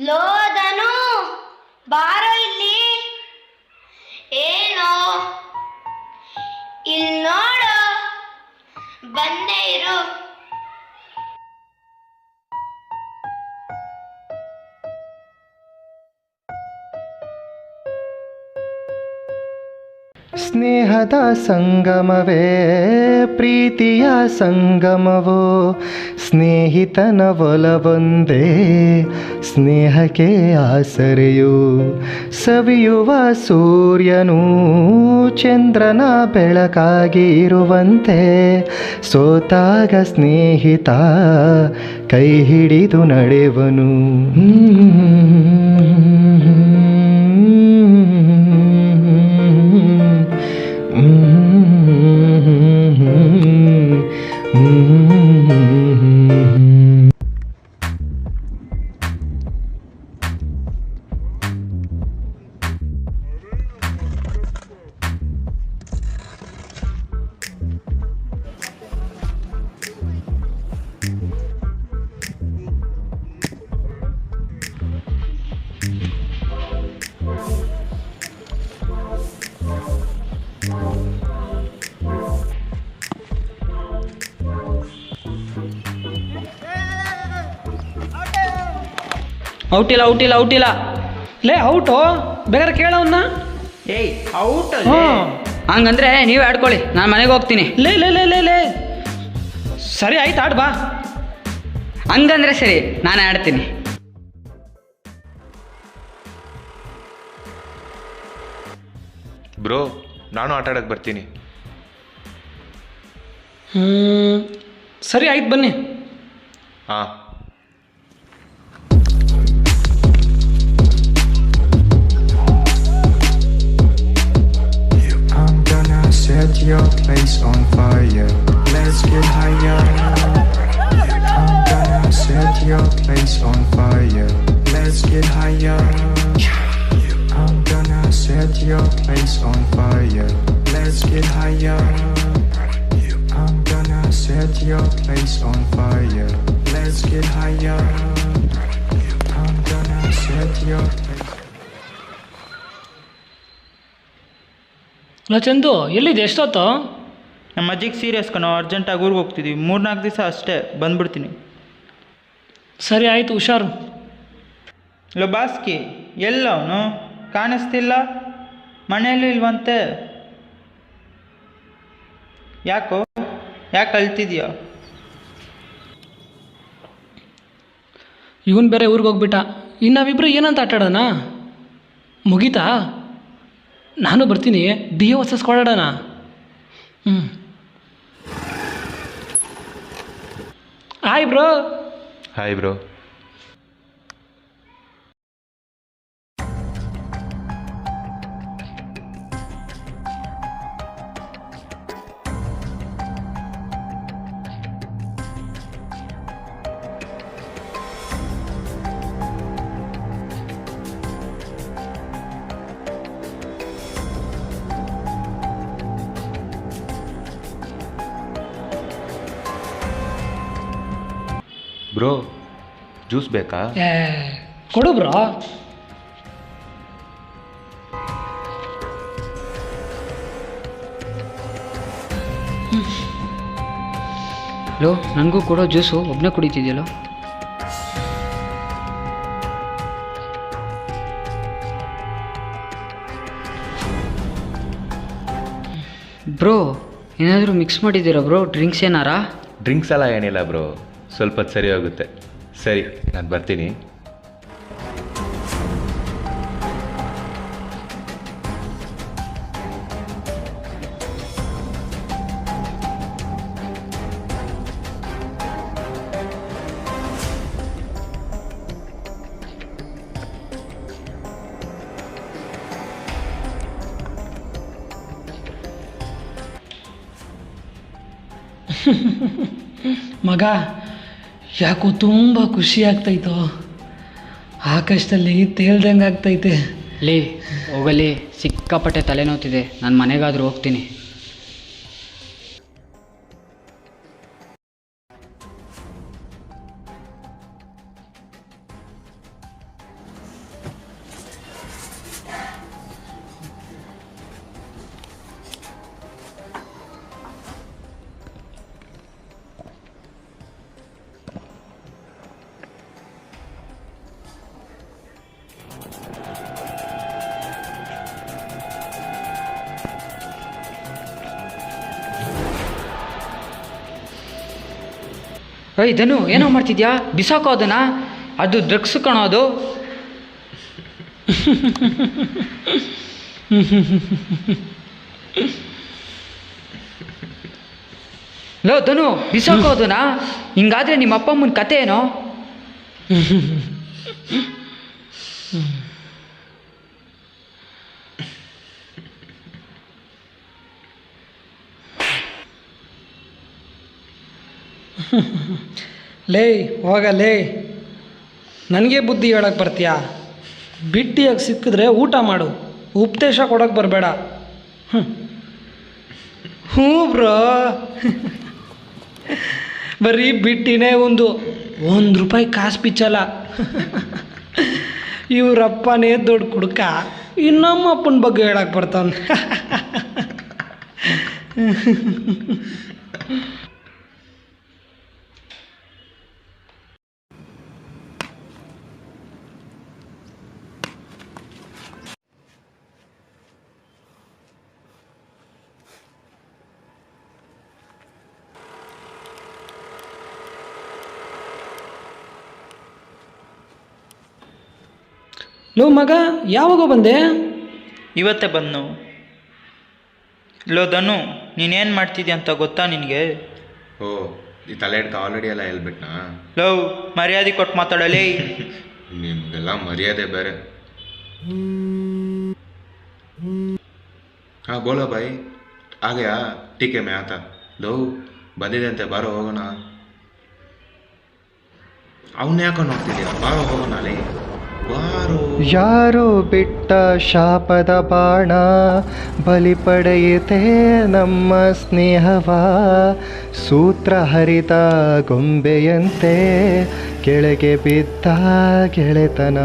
ಲೋದನು ಬಾರೋ ಇಲ್ಲಿ. ಏನೋ ಇಲ್ಲಿ ನೋಡು, ಬಂದೇ ಇರು. ಸ್ನೇಹದ ಸಂಗಮವೇ ಪ್ರೀತಿಯ ಸಂಗಮವೋ, ಸ್ನೇಹಿತನ ಒಲವೊಂದೇ ಸ್ನೇಹಕ್ಕೆ ಆಸರೆಯು. ಸವಿಯುವ ಸೂರ್ಯನು ಚಂದ್ರನ ಬೆಳಕಾಗಿ ಇರುವಂತೆ, ಸೋತಾಗ ಸ್ನೇಹಿತ ಕೈ ಹಿಡಿದು ನಡೆವನು. ಔಟಿಲ್ಲ ಔಟಿಲ್ಲ ಔಟಿಲ್ಲ. ಲೇ ಔಟು ಬೇಕಾದ್ರೆ ಕೇಳವನ್ನ. ಏಯ್ ಔಟ್ ಹಂಗಂದ್ರೆ ನೀವೇ ಆಡ್ಕೊಳ್ಳಿ, ನಾನು ಮನೆಗೆ ಹೋಗ್ತೀನಿ. ಲೇ ಲೇ ಲೇ ಲೇ ಲೇ ಸರಿ ಆಯ್ತು, ಆಡ್ ಬಾ. ಹಂಗಂದ್ರೆ ಸರಿ, ನಾನೇ ಆಡ್ತೀನಿ. ಬ್ರೋ, ನಾನು ಆಟ ಆಡಕ್ಕೆ ಬರ್ತೀನಿ. ಸರಿ ಆಯ್ತು, ಬನ್ನಿ. ಹಾಂ. Set your place on fire. Let's get higher. I'm gonna set your place on fire. Let's get higher. I'm gonna set your place on fire. Let's get higher. I'm gonna set your place on fire. Let's get higher. I'm gonna set your place. Low Chandu, ಎಲ್ಲಿದೆ? ಎಷ್ಟೊತ್ತು? ನಮ್ಮ ಅಜ್ಜಿಗೆ serious ಕಣೋ, ಅರ್ಜೆಂಟಾಗಿ ಊರಿಗೆ ಹೋಗ್ತಿದ್ದೀವಿ. 3-4 ದಿವಸ ಅಷ್ಟೇ, ಬಂದ್ಬಿಡ್ತೀನಿ. ಸರಿ ಆಯಿತು, ಹುಷಾರು. ಲೋ ಬಾಸ್ಕಿ, ಎಲ್ಲ ಅವನು ಕಾಣಿಸ್ತಿಲ್ಲ, ಮನೆಯಲ್ಲೂ ಇಲ್ವಂತೆ. ಯಾಕೆ ಅಳ್ತಿದ್ಯಾ? ಇವನು ಬೇರೆ ಊರಿಗೆ ಹೋಗ್ಬಿಟ್ಟ. ಇನ್ನು ನಾವಿಬ್ಬರು ಏನಂತ ಆಟಾಡೋಣ? ಮುಗೀತಾ? ನಾನು ಬರ್ತೀನಿ. ಡಿ ಎ ವರ್ಸಸ್ ಕೊಡೋಣ. Hi bro. Hi bro. Bro, juice ಬೇಕಾ? ಕೊಡು ಬ್ರೋ. ಲೋ, ನನಗೂ ಕೊಡೋ ಜ್ಯೂಸು, ಒಬ್ಬನೇ ಕುಡಿತಿದ್ಯಲ್ಲೋ. ಬ್ರೋ, ಏನಾದರೂ ಮಿಕ್ಸ್ ಮಾಡಿದ್ದೀರಾ ಬ್ರೋ? ಡ್ರಿಂಕ್ಸ್ ಏನಾರಾ? ಡ್ರಿಂಕ್ಸ್ ಎಲ್ಲ ಏನಿಲ್ಲ ಬ್ರೋ, ಸ್ವಲ್ಪ ಹೊತ್ತು ಸರಿ ಹೋಗುತ್ತೆ. ಸರಿ, ನಾನು ಬರ್ತೀನಿ. ಮಗ, ಯಾಕೋ ತುಂಬ ಖುಷಿ ಆಗ್ತಾಯಿತ್ತು. ಆಕಾಶದಲ್ಲಿ ತೇಲ್ದಂಗೆ ಆಗ್ತೈತೆ. ಲೇ ಹೋಗಲಿ, ಸಿಕ್ಕಾಪಟ್ಟೆ ತಲೆನೋತಿದೆ, ನಾನು ಮನೆಗಾದರೂ ಹೋಗ್ತೀನಿ. ಏಯ್ ಧನು, ಏನೋ ಮಾಡ್ತಿದ್ಯಾ? ಬಿಸಾಕೋ ಅದನ್ನ, ಅದು ಡ್ರಗ್ಸ್ ಕಾಣೋದು. ಲೋ ಧನು, ಬಿಸಾಕೋ ಅದನ್ನ. ಹಿಂಗಾದ್ರೆ ನಿಮ್ಮ ಅಪ್ಪ ಅಮ್ಮನ ಕತೆ ಏನೋ? ಲೇ ಹೋಗಲೇ, ನನಗೆ ಬುದ್ಧಿ ಹೇಳಕ್ಕೆ ಬರ್ತೀಯಾ? ಬಿಟ್ಟಿಯಾಗಿ ಸಿಕ್ಕಿದ್ರೆ ಊಟ ಮಾಡು, ಉಪದೇಶ ಕೊಡೋಕೆ ಬರಬೇಡ. ಹ್ಞೂ ಬ್ರೋ, ಬರೀ ಬಿಟ್ಟಿನೇ ಒಂದು ರೂಪಾಯಿ ಕಾಸು ಬಿಚ್ಚಲ್ಲ. ಇವರಪ್ಪನೇ ದೊಡ್ಡ ಕುಡ್ಕ, ಇನ್ನಮ್ಮ ಅಪ್ಪನ ಬಗ್ಗೆ ಹೇಳಕ್ಕೆ ಬರ್ತಾನೆ. ಲೋ ಮಗ, ಯಾವಾಗ ಬಂದೆ? ಇವತ್ತೇ ಬಂದು. ಲೋ ಧನು, ನೀನೇನು ಮಾಡ್ತಿದ್ಯಾ ಅಂತ ಗೊತ್ತಾ ನಿನಗೆ? ಓ, ಈ ತಲೆ ಹಿಡ್ಕ ಆಲ್ರೆಡಿ ಎಲ್ಲ ಹೇಳ್ಬಿಟ್ನಾ? ಲೋ, ಮರ್ಯಾದೆ ಕೊಟ್ಟು ಮಾತಾಡಲೇ. ನಿಮಗೆಲ್ಲ ಮರ್ಯಾದೆ ಬೇರೆ. हाँ बोलो भाई, आ गया? ठीक है मैं आता. ಲೋ ಬಂದಿದೆ ಅಂತೆ, ಬಾರೋ ಹೋಗೋಣ. ಅವನ್ನ ಯಾಕೊಂಡು ಹೋಗ್ತಿದ್ಯಾ? ಬಾರೋ ಹೋಗೋಣ ಅಲ್ಲಿ, ಬಾರೋ. ಯಾರೋ ಬಿಟ್ಟ ಶಾಪದ ಬಾಣ ಬಲಿ ಪಡೆಯಿತೆ ನಮ್ಮ ಸ್ನೇಹವ, ಸೂತ್ರ ಹರಿದ ಗೊಂಬೆಯಂತೆ ಕೆಳಗೆ ಬಿದ್ದ ಗೆಳೆತನ.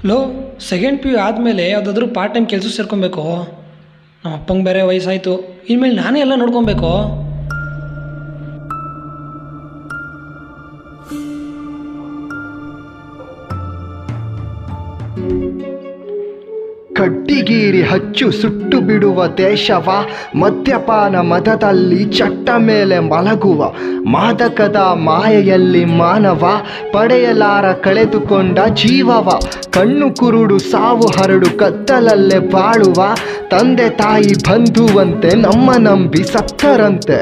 ಲೋ, ಸೆಕೆಂಡ್ ಪಿ ಯು ಆದಮೇಲೆ ಯಾವುದಾದ್ರೂ ಪಾರ್ಟ್ ಟೈಮ್ ಕೆಲಸ ಸೇರ್ಕೊಬೇಕು. ನಮ್ಮ ಅಪ್ಪಂಗೆ ಬೇರೆ ವಯಸ್ಸಾಯಿತು, ಇನ್ಮೇಲೆ ನಾನೇ ಎಲ್ಲ ನೋಡ್ಕೊಬೇಕು. ಕಡ್ಡಿಗೀರಿ ಹಚ್ಚು ಸುಟ್ಟು ಬಿಡುವ ದೇಶವ, ಮದ್ಯಪಾನ ಮದದಲ್ಲಿ ಚಟ್ಟ ಮೇಲೆ ಮಲಗುವ, ಮಾದಕದ ಮಾಯೆಯಲ್ಲಿ ಮಾನವ ಪಡೆಯಲಾರ ಕಳೆದುಕೊಂಡ ಜೀವವ, ಕಣ್ಣು ಕುರುಡು ಸಾವು ಹರಡು ಕತ್ತಲಲ್ಲೇ ಬಾಳುವ, ತಂದೆ ತಾಯಿ ಬಂಧುವಂತೆ ನಮ್ಮ ನಂಬಿ ಸತ್ತರಂತೆ.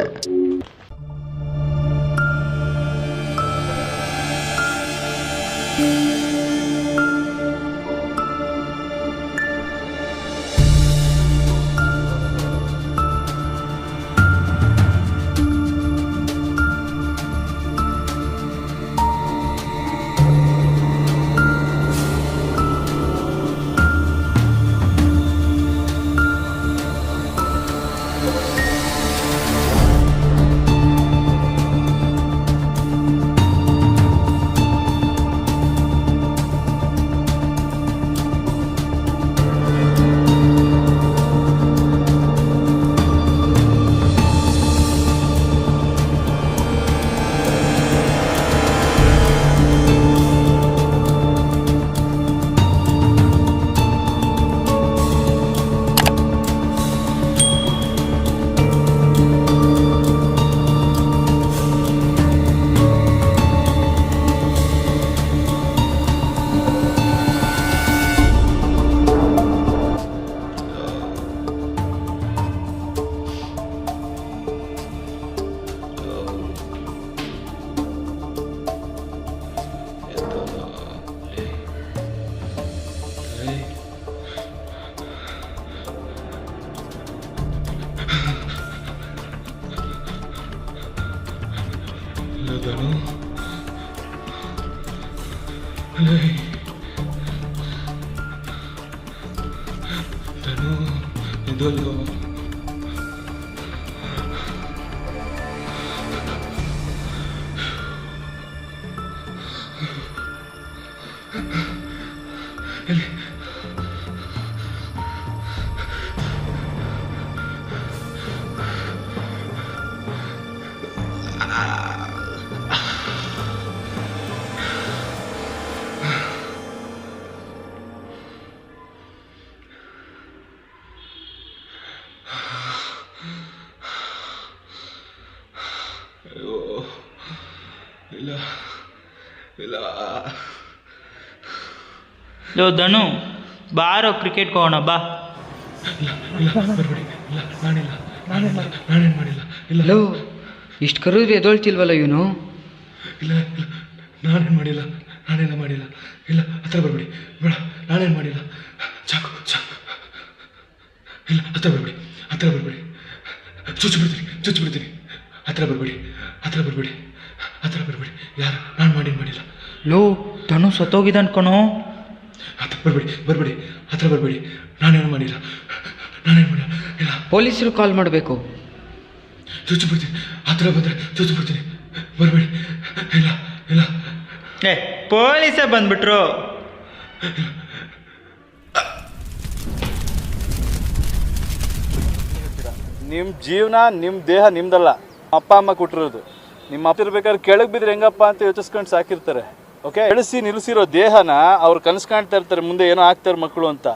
ಎದ್ದೋಲ್ಗೋ. ಅಯ್ಯೋ ಇಲ್ಲ ಇಲ್ಲ. ಲೋ ಧನು ಬಾರೋ ಕ್ರಿಕೆಟ್ಗೆ ಹೋಗೋಣ ಬಾ. ನಾನೇನು ಮಾಡಿಲ್ಲ. ಇಲ್ಲ ಲೋ ಇಷ್ಟು ಕರೆದ್ರೆ ಎದೊಳ್ತಿಲ್ವಲ್ಲ ಇವನು. ಇಲ್ಲ ಇಲ್ಲ ನಾನೇನು ಮಾಡಿಲ್ಲ. ಇಲ್ಲ ಹತ್ರ ಬರ್ಬೇಡಿ, ಬೇಡ, ನಾನೇನು ಮಾಡಿಲ್ಲ. ಚಾಕು ಇಲ್ಲ, ಹತ್ರ ಬರ್ಬೇಡಿ, ಚುಚ್ಚು ಬಿಡ್ತೀನಿ. ಹತ್ರ ಬರ್ಬೇಡಿ. ಯಾರು ನಾನು ಮಾಡಿಲ್ಲ. ಲೋ ಧನು ಸತ್ತೋಗಿದ ಅನ್ಕೊಣೋ. ಹತ್ರ ಬರ್ಬೇಡಿ, ಹತ್ರ ಬರ್ಬೇಡಿ. ನಾನೇನು ಮಾಡಿಲ್ಲ. ಇಲ್ಲ ಪೊಲೀಸರು ಕಾಲ್ ಮಾಡಬೇಕು. ಚುಚ್ಚು ಬಿಡ್ತೀನಿ. ಹತ್ರ ಬಂದರೆ ಚುಚ್ಚು ಬಿಡ್ತೀನಿ. ಬರ್ಬೇಡಿ. ಇಲ್ಲ ಏ ಪೊಲೀಸೇ ಬಂದ್ಬಿಟ್ರು. ನಿಮ್ಮ ಜೀವನ ನಿಮ್ಮ ದೇಹ ನಿಮ್ದಲ್ಲ, ಅಪ್ಪ ಅಮ್ಮ ಕೊಟ್ಟಿರೋದು. ನಿಮ್ಮ ಅಪ್ಪ ಇರ್ಬೇಕಾದ್ರೆ ಕೆಳಗೆ ಬಿದ್ದರೆ ಹೆಂಗಪ್ಪ ಅಂತ ಯೋಚಿಸ್ಕೊಂಡು ಸಾಕಿರ್ತಾರೆ. ಓಕೆ, ಬೆಳೆಸಿ ನಿಲ್ಲಿಸಿರೋ ದೇಹನ ಅವ್ರು ಕನಸು ಕಾಣ್ತಾ ಇರ್ತಾರೆ ಮುಂದೆ ಏನೋ ಆಗ್ತಾರೆ ಮಕ್ಕಳು ಅಂತ.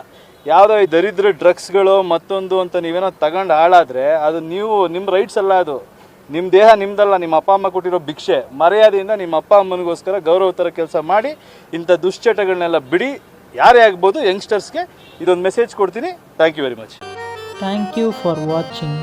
ಯಾವುದೋ ಈ ದರಿದ್ರ ಡ್ರಗ್ಸ್ಗಳು ಮತ್ತೊಂದು ಅಂತ ನೀವೇನೋ ತಗೊಂಡು ಹಾಳಾದರೆ ಅದು ನಿಮ್ಮ ರೈಟ್ಸ್ ಅಲ್ಲ. ಅದು ನಿಮ್ಮ ದೇಹ ನಿಮ್ದಲ್ಲ, ನಿಮ್ಮ ಅಪ್ಪ ಅಮ್ಮ ಕೊಟ್ಟಿರೋ ಭಿಕ್ಷೆ. ಮರ್ಯಾದೆಯಿಂದ ನಿಮ್ಮ ಅಪ್ಪ ಅಮ್ಮನಿಗೋಸ್ಕರ ಗೌರವ ಥರ ಕೆಲಸ ಮಾಡಿ ಇಂಥ ದುಶ್ಚಟಗಳನ್ನೆಲ್ಲ ಬಿಡಿ. ಯಾರೇ ಆಗ್ಬೋದು, ಯಂಗ್ಸ್ಟರ್ಸ್ಗೆ ಇದೊಂದು ಮೆಸೇಜ್ ಕೊಡ್ತೀನಿ. Thank you very much. Thank you for watching.